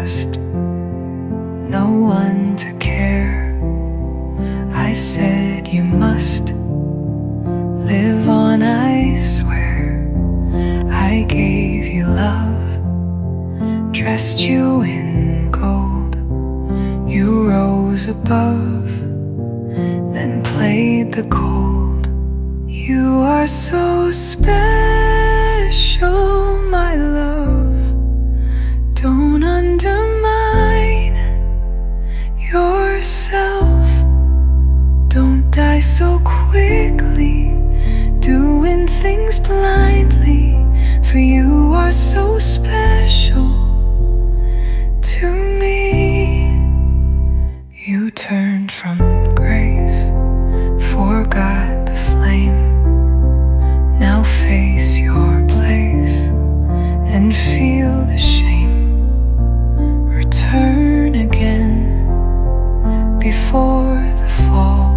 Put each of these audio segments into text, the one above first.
trust, no one to care. I said you must live on, I swear. I gave you love, dressed you in gold. You rose above, then played the cold. You are so special, my love. Don't undermine yourself. Don't die so quickly, doing things blindly. For you are so special to me. You turned from grace, forgot the flame. Now face your place and feel the shame. Return again before the fall.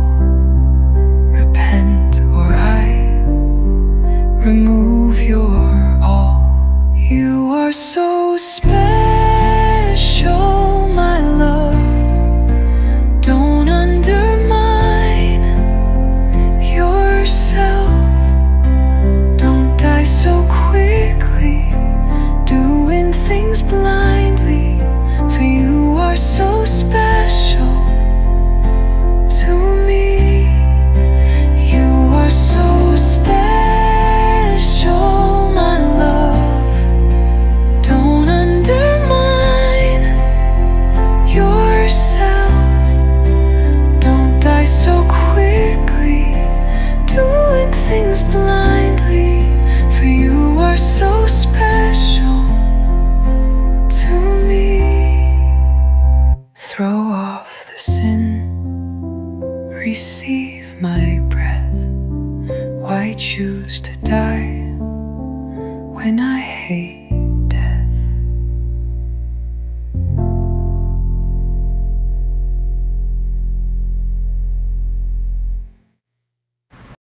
Repent or I remove your all. You are so special, my love. Don't undermine yourself. Don't die so quickly, doing things blindly. For you are so special to me. You are so special, my love. Don't undermine yourself. Don't die so quickly, doing things blindly. For you are so special to me. Throw off the sin, receive my breath. Why choose to die when I hate